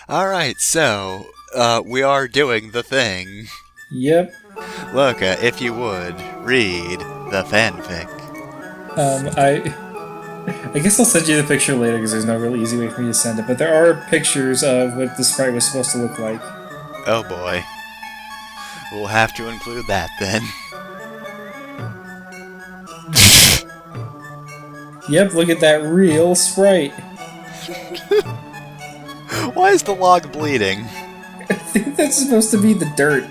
Alright, so, we are doing the thing. Yep. Look, if you would, read the fanfic. I guess I'll send you the picture later because there's no really easy way for me to send it. But there are pictures of what the sprite was supposed to look like. Oh boy. We'll have to include that then. Yep, look at that real sprite. Why is the log bleeding? I think that's supposed to be the dirt.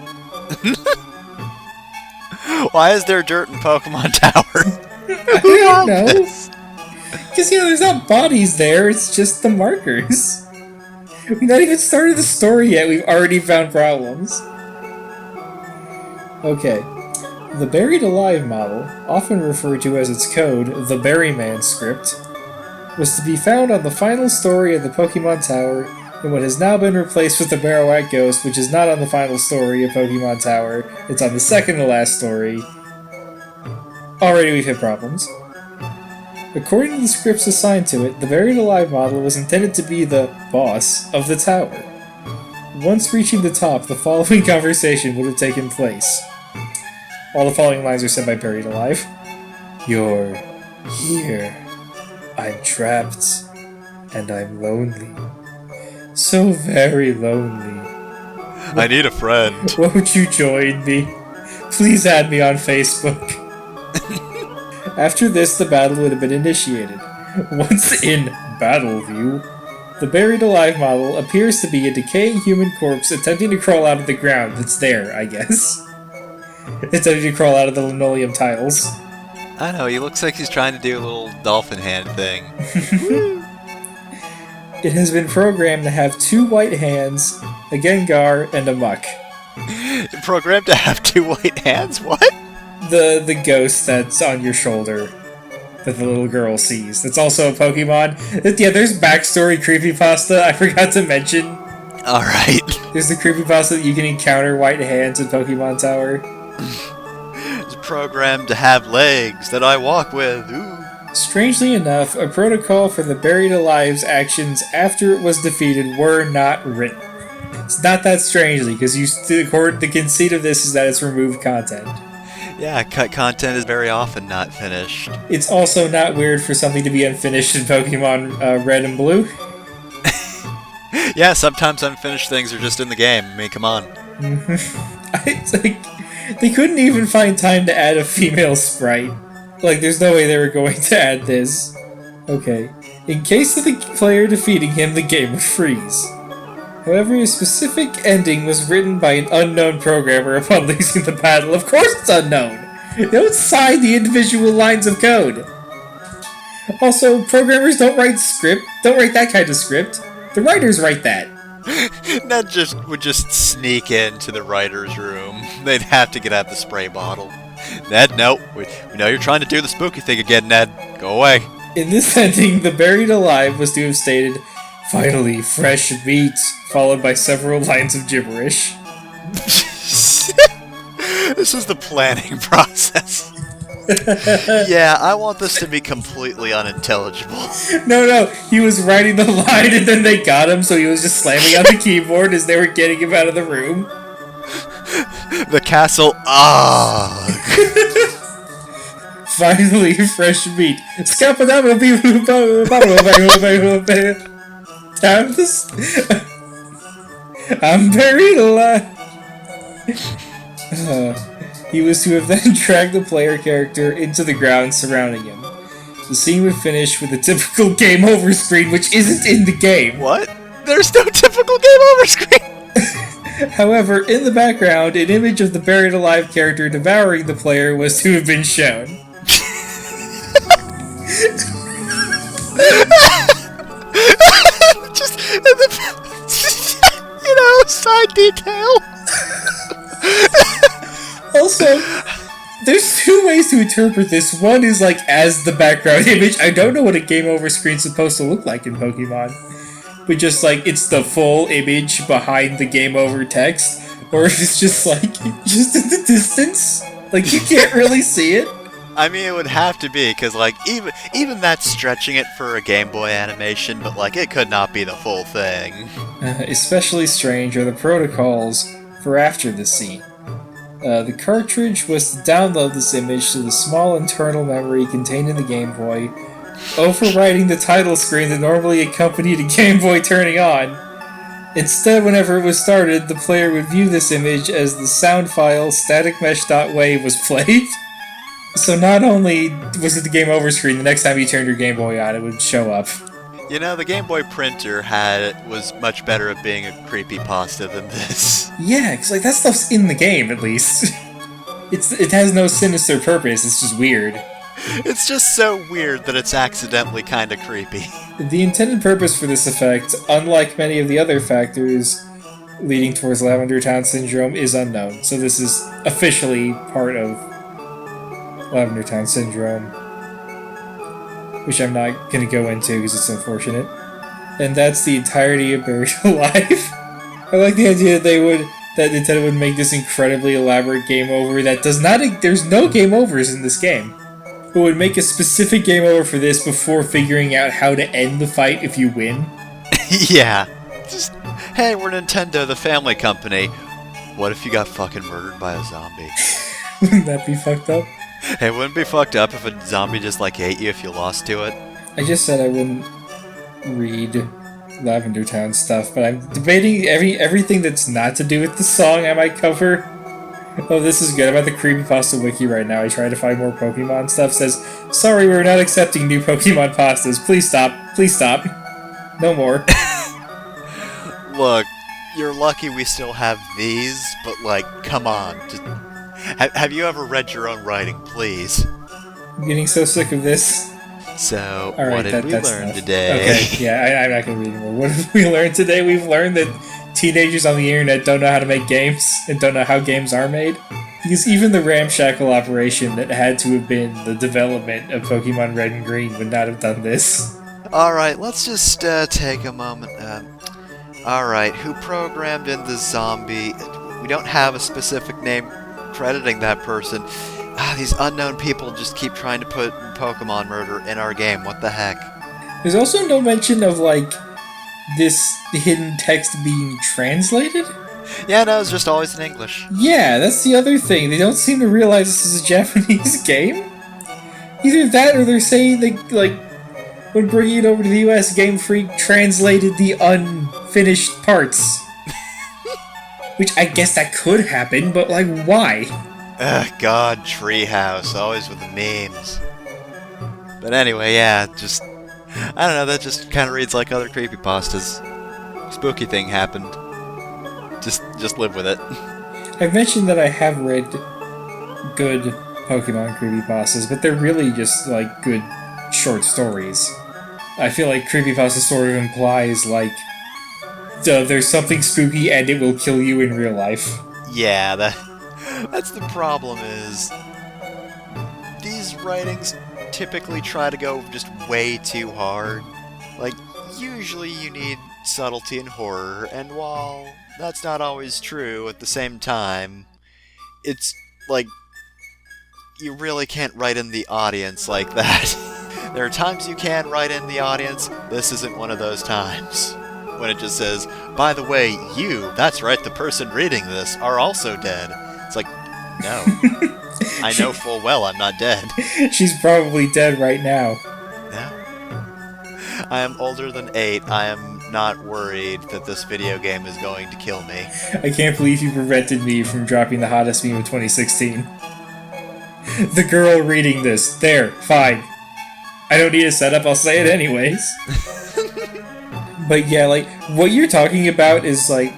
Why is there dirt in Pokemon Tower? I don't know. Because, there's not bodies there, it's just the markers. We've not even started the story yet, we've already found problems. Okay. The Buried Alive model, often referred to as its code, the Berryman script, was to be found on the final story of the Pokemon Tower, and what has now been replaced with the Marowak Ghost, which is not on the final story of Pokemon Tower, it's on the second to last story. Already we've hit problems. According to the scripts assigned to it, the Buried Alive model was intended to be the boss of the tower. Once reaching the top, the following conversation would have taken place. All the following lines are said by Buried Alive. You're here. I'm trapped. And I'm lonely. So very lonely. I need a friend. Won't you join me? Please add me on Facebook. After this, the battle would have been initiated. Once in battle view, the Buried Alive model appears to be a decaying human corpse attempting to crawl out of the ground that's there, I guess. Attempting to crawl out of the linoleum tiles. I know, he looks like he's trying to do a little dolphin hand thing. It has been programmed to have 2 white hands, a Gengar, and a Muck. Programmed to have 2 white hands? What? The ghost that's on your shoulder that the little girl sees. That's also a Pokemon. Yeah, there's backstory creepypasta I forgot to mention. Alright. There's the creepypasta that you can encounter white hands in Pokemon Tower. It's programmed to have legs that I walk with. Ooh. Strangely enough, a protocol for the Buried Alive's actions after it was defeated were not written. It's not that strangely, because the conceit of this is that it's removed content. Yeah, cut content is very often not finished. It's also not weird for something to be unfinished in Pokemon Red and Blue. Yeah, sometimes unfinished things are just in the game. I mean, come on. It's like, they couldn't even find time to add a female sprite. Like, there's no way they were going to add this. Okay. In case of the player defeating him, the game would freeze. However, a specific ending was written by an unknown programmer upon losing the battle. Of course it's unknown! Don't sign the individual lines of code! Also, programmers don't write that kind of script. The writers write that. Ned would just sneak into the writer's room. They'd have to get out the spray bottle. Ned, no. We know you're trying to do the spooky thing again, Ned. Go away. In this ending, the Buried Alive was to have stated, "Finally, fresh meat," followed by several lines of gibberish. This is the planning process. Yeah, I want this to be completely unintelligible. No, he was writing the line and then they got him, so he was just slamming on the keyboard as they were getting him out of the room. The castle. Finally, fresh meat. I'm buried alive. He was to have then dragged the player character into the ground surrounding him. The scene would finish with a typical game over screen, which isn't in the game. What? There's no typical game over screen! However, in the background, an image of the Buried Alive character devouring the player was to have been shown. Just, side detail. Also, there's 2 ways to interpret this. One is like as the background image. I don't know what a game over screen's supposed to look like in Pokemon. But just like it's the full image behind the game over text. Or if it's just like just in the distance. Like you can't really see it. I mean, it would have to be, because, like, even that's stretching it for a Game Boy animation, but, like, it could not be the full thing. Especially strange are the protocols for after the scene. The cartridge was to download this image to the small internal memory contained in the Game Boy, overwriting the title screen that normally accompanied a Game Boy turning on. Instead, whenever it was started, the player would view this image as the sound file staticmesh.wave was played. So not only was it the game over screen, the next time you turned your Game Boy on, it would show up. You know, the Game Boy printer was much better at being a creepypasta than this. Yeah, because like that stuff's in the game at least. It has no sinister purpose. It's just weird. It's just so weird that it's accidentally kind of creepy. The intended purpose for this effect, unlike many of the other factors leading towards Lavender Town Syndrome, is unknown. So this is officially part of Lavender Town Syndrome, which I'm not going to go into because it's unfortunate. And that's the entirety of Buried Alive. I like the idea that Nintendo would make this incredibly elaborate game over that does not. There's no game overs in this game. But would make a specific game over for this before figuring out how to end the fight if you win. Yeah. Just, hey, we're Nintendo, the family company. What if you got fucking murdered by a zombie? Wouldn't that be fucked up? Hey, wouldn't it be fucked up if a zombie just, like, ate you if you lost to it? I just said I wouldn't read Lavender Town stuff, but I'm debating everything that's not to do with the song I might cover. Oh, this is good. I'm at the Creepypasta wiki right now. I try to find more Pokemon stuff. It says, sorry, we're not accepting new Pokemon pastas. Please stop. Please stop. No more. Look, you're lucky we still have these, but, like, come on. Just, have you ever read your own writing, please? I'm getting so sick of this. So, right, what did we learn enough. today? Okay, yeah, I'm not going to read anymore. What did we learn today? We've learned that teenagers on the internet don't know how to make games and don't know how games are made. Because even the ramshackle operation that had to have been the development of Pokemon Red and Green would not have done this. Alright, let's just take a moment. Alright, who programmed in the zombie? We don't have a specific name crediting that person. These unknown people just keep trying to put Pokemon murder in our game. What the heck? There's also no mention of, like, this hidden text being translated? Yeah, no, it's just always in English. Yeah, that's the other thing. They don't seem to realize this is a Japanese game. Either that or they're saying they, like, when bringing it over to the US, Game Freak translated the unfinished parts. Which I guess that could happen, but, like, why? Ugh, God, Treehouse, always with the memes. But anyway, yeah, just... I don't know, that just kind of reads like other creepypastas. Spooky thing happened. Just live with it. I've mentioned that I have read good Pokemon creepypastas, but they're really just, like, good short stories. I feel like creepypasta sort of implies, like, there's something spooky and it will kill you in real life. Yeah, that's the problem is... These writings typically try to go just way too hard. Like, usually you need subtlety and horror, and while that's not always true at the same time, it's like, you really can't write in the audience like that. There are times you can write in the audience, this isn't one of those times. When it just says, by the way, you, that's right, the person reading this, are also dead. It's like, no. I know full well I'm not dead. She's probably dead right now. No. I am older than 8. I am not worried that this video game is going to kill me. I can't believe you prevented me from dropping the hottest meme of 2016. The girl reading this. There, fine. I don't need a setup, I'll say it anyways. But yeah, like, what you're talking about is, like,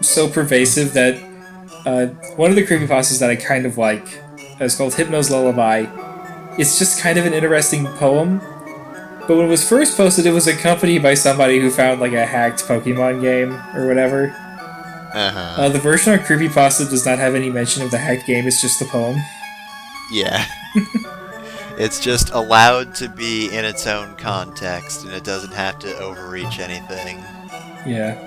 so pervasive that one of the creepypastas that I kind of like is called Hypno's Lullaby. It's just kind of an interesting poem. But when it was first posted, it was accompanied by somebody who found, like, a hacked Pokemon game or whatever. The version on Creepypasta does not have any mention of the hacked game, it's just the poem. Yeah. It's just allowed to be in its own context, and it doesn't have to overreach anything. Yeah.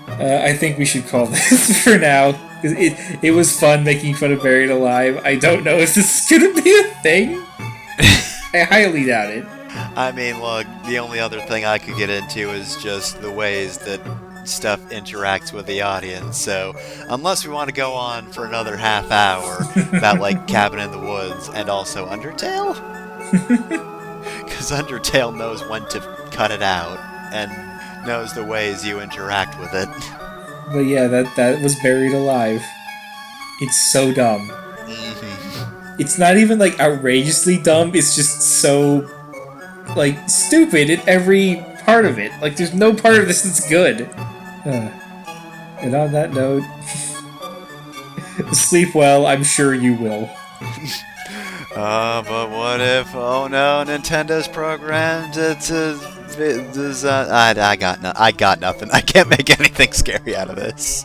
I think we should call this for now. It was fun making fun of Buried Alive. I don't know if this is gonna be a thing. I highly doubt it. I mean, look, the only other thing I could get into is just the ways that stuff interacts with the audience. So, unless we want to go on for another half hour about, like, Cabin in the Woods and also Undertale? Because Undertale knows when to cut it out and knows the ways you interact with it. But yeah, that was Buried Alive. It's so dumb. It's not even like outrageously dumb, it's just so like stupid in every part of it. Like there's no part of this that's good. And on that note, sleep well, I'm sure you will. But what if, oh no, Nintendo's programmed I got nothing. I can't make anything scary out of this.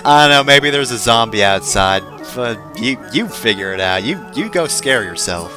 I don't know, maybe there's a zombie outside, but you figure it out. You go scare yourself.